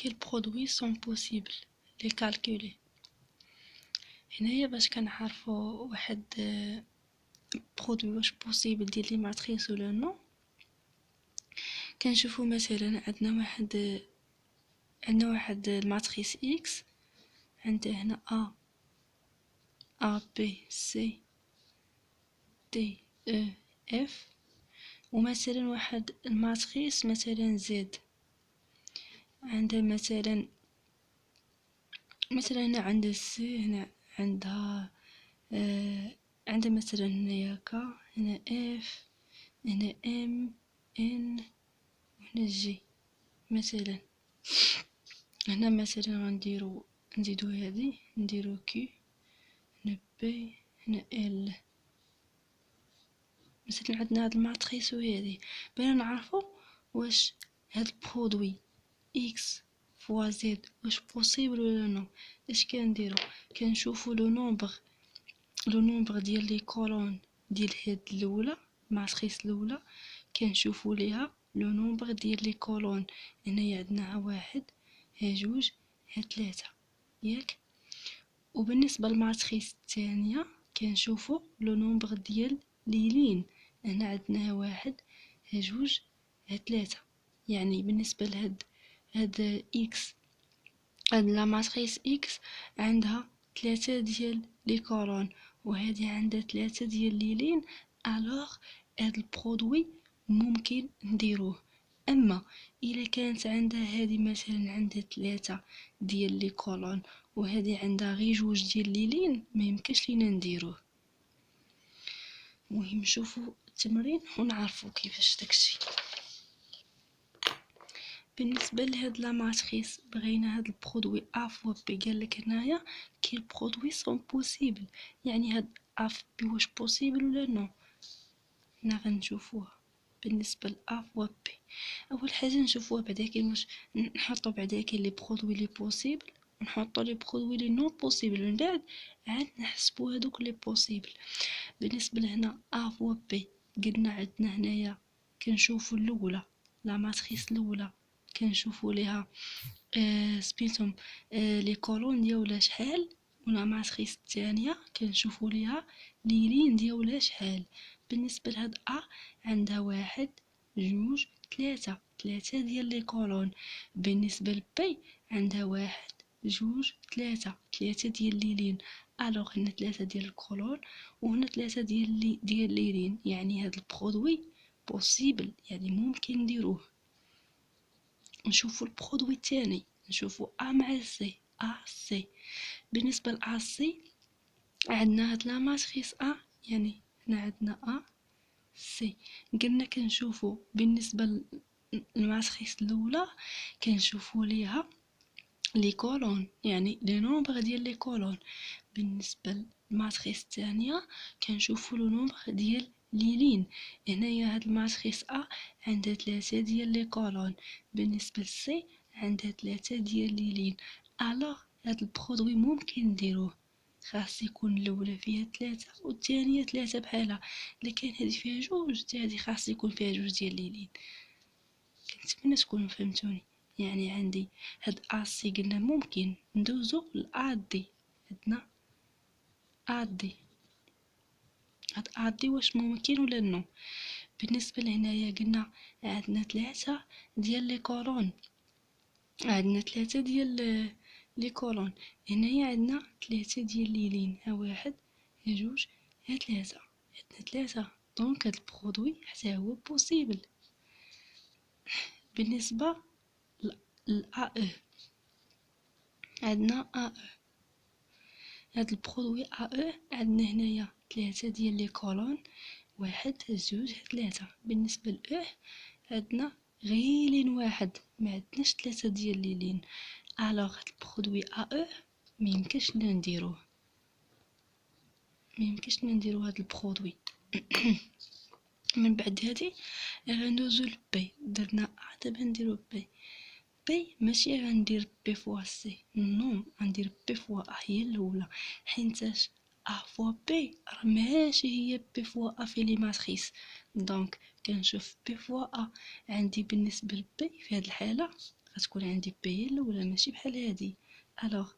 quels produits sont possibles les calculer. هنايا باش كنعرفوا واحد برودوي واش بوسيبل ديال لي ماتريس ولا نو، كنشوفوا مثلا عندنا واحد الماتريس اكس، عندها هنا ا بي سي دي او اف، ومثلا واحد الماتريس مثلا زد، عندها مثلا هنا عندها سي، هنا عندها عندها مثلا هنايا كا، هنا اف، هنا ام ان، وهنا جي مثلا. هنا مثلا غنديرو نزيدو هادي، نديرو كي، هنا بي، هنا ال. مثلا عندنا هاد الماتريس وهادي، بغينا نعرفو واش هاد البرودوي اكس فوا زد واش بوسيبل ولا نو. اش كنديرو؟ كنشوفو لو نومبر ديال لي كولون ديال هاد الاولى، الماتريس الاولى، كنشوفو ليها لو نومبر ديال لي كولون. هنايا عندنا واحد، ها جوج، ها ثلاثة، ياك؟ وبالنسبه للماتريس الثانيه كنشوفو لو نومبر ديال لي لين. هنا عندنا واحد، ها جوج، ها ثلاثة. يعني بالنسبه هاد اكس، هاد لا ماتريس اكس عندها 3 ديال لي كولون، وهذه عندها 3 ديال لي لين. الوغ هاد البرودوي ممكن نديروه. اما الا كانت عندها هذه مثلا عندها 3 ديال لي كولون وهذه عندها غير 2 ديال لي لين، ما يمكنش لينا نديروه. المهم نشوفوا التمرين ونعرفوا كيفاش داكشي. بالنسبه لهاد لا ماتريس بغينا هاد البرودوي ا فوا بي، قال لك هنايا كي البرودوي سون بوسيبل، يعني هاد ا فوا بي واش بوسيبل ولا نو. هنا غنشوفوها بالنسبه ل ا فوا بي. اول حاجه نشوفوها بعدا كاين واش نحطوا بعدا كاين لي برودوي لي بوسيبل ونحطوا لي برودوي لي نو بوسيبل، من بعد عاد نحسبوا هذوك لي بوسيبل. بالنسبه لهنا ا فوا بي قلنا عندنا هنايا كنشوفوا الاولى، لا ماتريس الاولى كنشوفوا ليها سبيتهم لي كولون ديالها شحال، ولا ماتريس الثانيه كنشوفوا ليها لي لين ديالها شحال. بالنسبه لهاد عندها واحد، جوج، ثلاثة ديال لي كولون. بالنسبه لبي عندها واحد، جوج، ثلاثة ديال لي لين. الوغ هنا 3 ديال الكولون وهنا 3 ديال لي لين، يعني هاد البرودوي بوسيبل، يعني ممكن نديروه. نشوفوا البرودوي الثاني، نشوفوا مع سي، سي. بالنسبه ل سي عندنا هاد لا ماتريس يعني هنا عندنا سي. قلنا كنشوفوا بالنسبه للماتريس الاولى كنشوفوا ليها لي كولون، يعني لي نومبر ديال لي كولون. بالنسبه للماتريس الثانيه كنشوفوا لو نومبر ديال لي لين. هنايا هاد الماتريس عندها 3 ديال لي كولون، بالنسبه لسي عندها 3 ديال لي لين. الوغ هاد البرودوي ممكن نديروه. خاص يكون الاولى فيها 3 والثانيه 3 بحالها. الا كان هذه فيها 2 حتى هذه خاص يكون فيها 2 ديال لي لين. كنتمنى تكونوا فهمتوني. يعني عندي هاد سي قلنا ممكن ندوزو دي. عندنا دي، هاد دي واش ممكن ولا نو. بالنسبه لهنايا قلنا عندنا 3 ديال لي كولون، عندنا 3 ديال لي كولون. هنايا عندنا 3 ديال لي لين، ها واحد، ها جوج، ها 3. عندنا 3، دونك هاد البرودوي حتى هو بوسيبل. بالنسبه ل عندنا هاد البرودوي عندنا هنايا 3 ديال لي كولون، واحد، جوج، 3. بالنسبه ل عندنا غير لين واحد، ما عندناش 3 ديال لي لين. الوغ هاد البرودوي ما يمكنش نديروه، هاد البرودوي. من بعد هادي غندوزو لبي. درنا دابا نديرو بي ماشي غندير بي فوا سي، نو، غندير بي فوا هي الاولى، حينتاش فوا بي راه ماشي هي بي فوا في لي ماتريس. دونك كنشوف بي فوا عندي بالنسبه لبي في هاد الحاله غتكون عندي بي هي الاولى ماشي بحال هادي. الوغ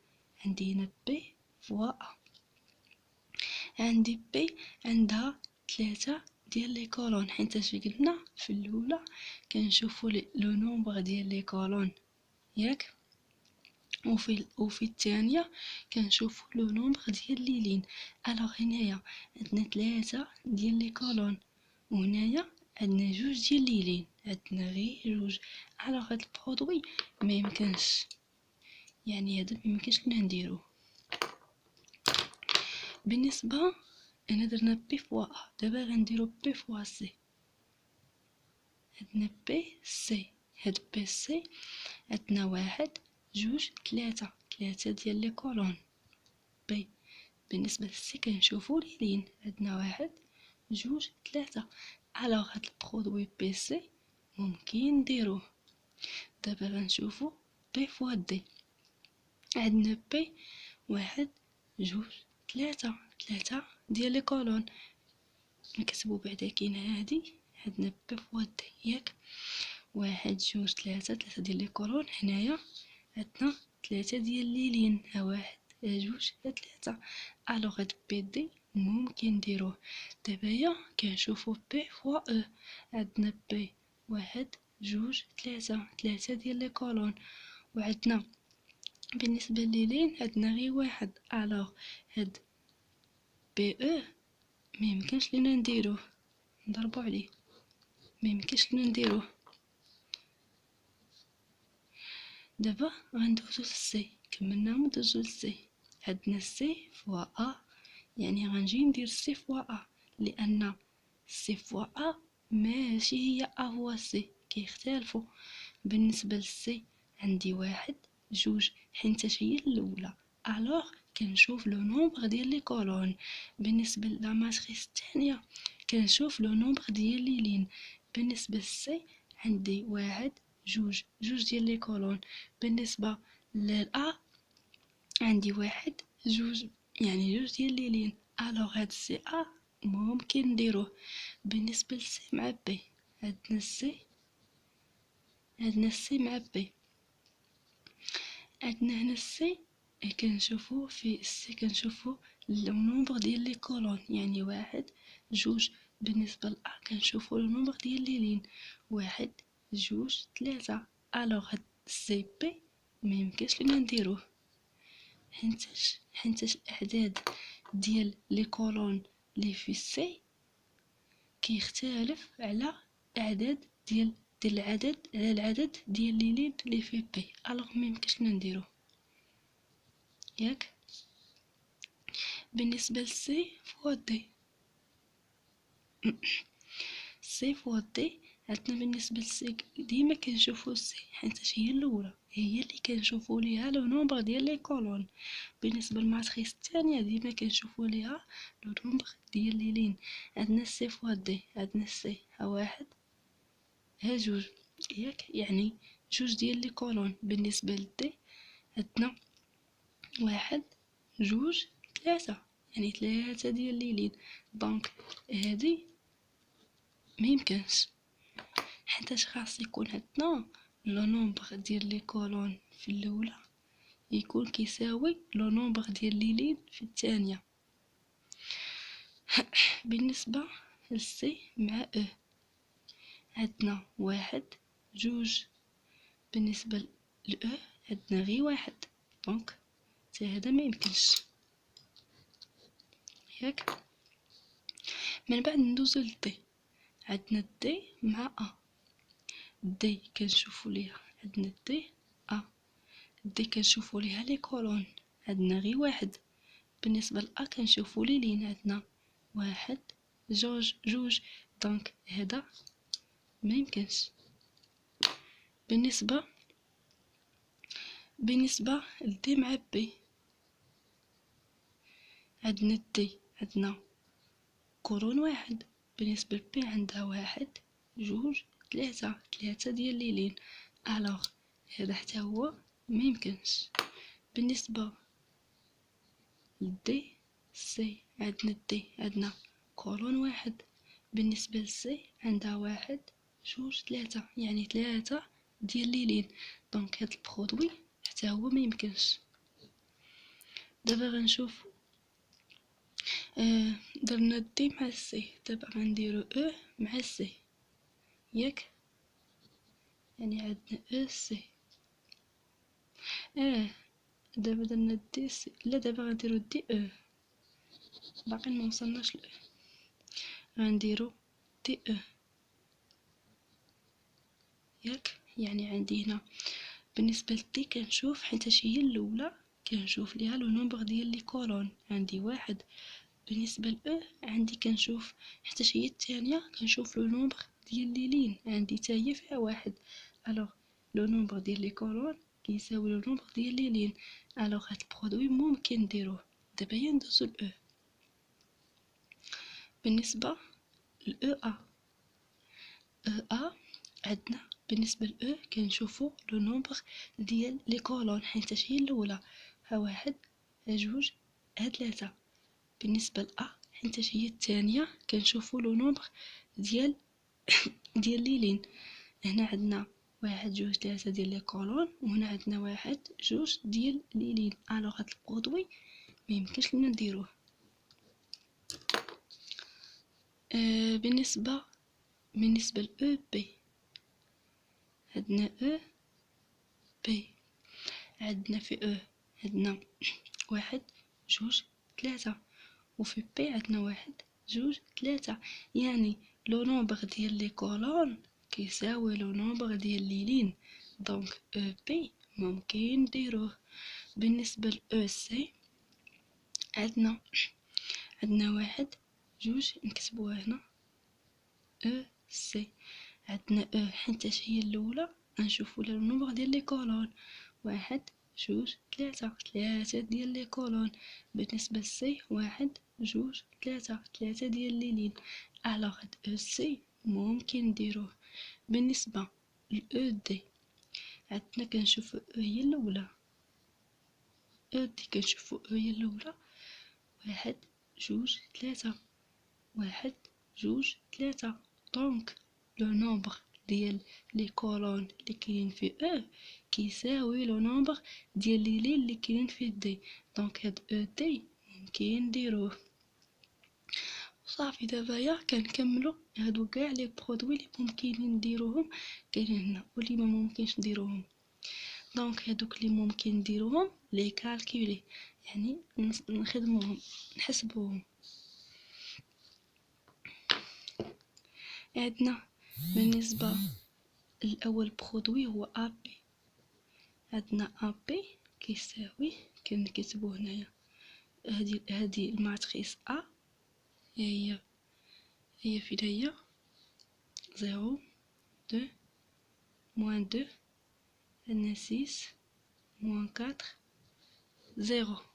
عندي هنا بي فوا ا، عندي بي عندها 3 ديال لي كولون، حيت اش قلنا في الاولى كنشوفوا لو نومبر ديال لي كولون ياك، وفي الثانيه كنشوفوا لو نومبر ديال لي لين. الوغ هنايا عندنا 3 ديال لي كولون، وهنايا عندنا 2 ديال لي لين، عندنا غير 2. الوغ هاد البرودوي ما يمكنش، يعني هذا ما يمكنش لنا نديروه. بالنسبه انا درنا بي فوا ا، دابا غنديرو بي فوا سي. عندنا بي سي، هاد بي سي عندنا 1 2 3 ديال لي كولون بي. بالنسبه للسي كنشوفو لي لين، عندنا 1 2 3. الوغ هاد البرودوي بي سي ممكن نديروه. دابا غنشوفو بي فوا دي، عندنا بي 1 2 3 ديال لي كولون، نكتبو بعدا كاين هادي، عندنا بي فوا دي ياك، 1 2 3 ديال لي كولون. هنايا عندنا 3 ديال لي لين، ها 1 2 3. الوغ هاد بي دي ممكن نديروه. دابايا كنشوفو بي فوا او، عندنا بي 1 2 3 ديال لي كولون، وعندنا بالنسبه لي لين عندنا غير 1. الوغ هاد بي او ميمكنش لينا نديروه، نضربو عليه، ميمكنش لينا نديروه. دابا غندوزو للسي، كملنا ندوزو للسي. عندنا سي فوا ا، يعني غنجي ندير سي فوا ا، لان سي فوا ا ماشي هي ا فوا سي، كيختلفوا. بالنسبه للسي عندي 1 2 حيت هي الاولى، الوغ كنشوف لو نومبر ديال لي كولون. بالنسبه لا ماتريس الثانيه كنشوف لو نومبر ديال لي لين. بالنسبه للسي عندي 1 2 ديال لي كولون. بالنسبه للأ عندي 1 2، يعني 2 ديال لي لين. الوغ هاد سي ا ممكن نديروه. بالنسبه للسي مع بي عندنا السي مع بي، عندنا هنا السي كنشوفو في السي كنشوفو لو نومبر ديال لي كولون، يعني 1 2. بالنسبه لأ كنشوفو لو نومبر ديال لي لين، 1 2 3. الوغ هاد سي بي ميمكنش لينا نديروه، حيتاش الاعداد ديال لي كولون لي في السي كيختلف على اعداد ديال العدد ديال لي لين لي في بي. الوغ ميمكنش لنا نديروه ياك. بالنسبه لسي فوا دي، سي فوا دي عندنا بالنسبه لسي ديما كنشوفو سي حيت هي الاولى، هي اللي كنشوفو ليها لو نومبر ديال لي كولون. بالنسبه للماتريس الثانيه ديما كنشوفو ليها لو نومبر ديال لي لين. عندنا سي فوا دي، عندنا سي ها 1 ها 2 ياك، يعني 2 ديال لي كولون. بالنسبه لدي عندنا 1 2 3، يعني 3 ديال لي لين. دونك هادي ميمكنش، حيتاش خاص يكون عندنا لو نومبر ديال لي كولون في الاولى يكون كيساوي لو نومبر ديال لي لين في الثانيه. بالنسبه للسي مع او عندنا 1 2. بالنسبه لأو عندنا غير 1، دونك حتى هذا ما يمكنش ياك. من بعد ندوزو للدي، عندنا دي مع ا. دي كنشوفو ليها، عندنا دي ا، دي كنشوفو ليها لي كولون، عندنا غير 1. بالنسبه لأ كنشوفو لي لين، عندنا 1 2. دونك هذا ما يمكنش. بالنسبه لدي مع بي عندنا دي عندنا كولون 1. بالنسبه لبي عندها 1 2 3 ديال لي لين. الوغ هذا حتى هو ما يمكنش. بالنسبه لدي سي عندنا دي عندنا كولون 1. بالنسبه لسي عندها 1 2 3، يعني 3 ديال لي لين. دونك هاد البرودوي حتى هو ما يمكنش. دابا غنشوف درنا دي مع سي، دابا غنديرو او مع سي ياك، يعني عندنا او سي. دابا درنا دي سي، لا دابا غنديرو دي او، باقي ما وصلناش ل غنديرو دي او ياك. يعني عندي هنا بالنسبه لدي كنشوف حيتاش هي الاولى كنشوف ليها لو نومبر ديال لي كولون عندي واحد. بالنسبه ل عندي كنشوف حيتاش هي الثانيه كنشوف لو نومبر ديال لي لين عندي حتى هي فيها واحد. الوغ لو نومبر ديال لي كولون كيساوي لو نومبر ديال لي لين. الوغ هاد البرودوي ممكن نديروه. دابا هي ندوزو ل بالنسبه ل او عندنا بالنسبه ل كنشوفوا لو نومبر ديال لي كولون حيتاش هي الاولى، ها واحد ها جوج ها ثلاثه. بالنسبه ل حيتاش هي الثانيه كنشوفوا لو نومبر ديال لي لين. هنا عندنا واحد جوج ثلاثه ديال لي كولون، وهنا عندنا واحد جوج ديال لي لين. الوغ هاد البرودوي ما يمكنش لينا نديروه. بالنسبه ل او بي عندنا او بي، عندنا في او عندنا واحد جوج ثلاثة، وفي بي عندنا واحد جوج ثلاثة. يعني لو نومبر ديال لي كولون كيساوي لو نومبر ديال لي لين، دونك او بي ممكن نديروه. بالنسبة ل او سي عندنا واحد جوج، نكتبوها هنا او سي. عندنا او حيتاش هي الاولى غنشوفوا لو نومبر ديال لي كولون واحد جوج ثلاثة ديال لي كولون. بالنسبة لسي واحد جوج ثلاثة ديال لي لين. الوغ هاد او سي ممكن نديروه. بالنسبة لاو دي عندنا كنشوفو او هي الاولى، او دي كنشوفو او هي الاولى واحد جوج ثلاثة، واحد جوج ثلاثة. دونك لو نومبر ديال لي كولون اللي كاين في او كيساوي لو نومبر ديال لي لين اللي كاين في دي. دونك هاد او دي ممكن نديروه. صافي دابا كنكملوا هادو كاع لي برودوي اللي ممكن نديروهم كاينين هنا واللي ما ممكنش نديروهم. دونك هادوك اللي ممكن نديروهم لي كالكولي، يعني نخدموهم نحسبوهم. عندنا بالنسبة الأول برودوي هو أبي، عندنا أبي كيساوي كنكتبو هنايا هادي الماتريس أ هي فين هي 0 2 موان 2 عندنا 6 موان 4 0.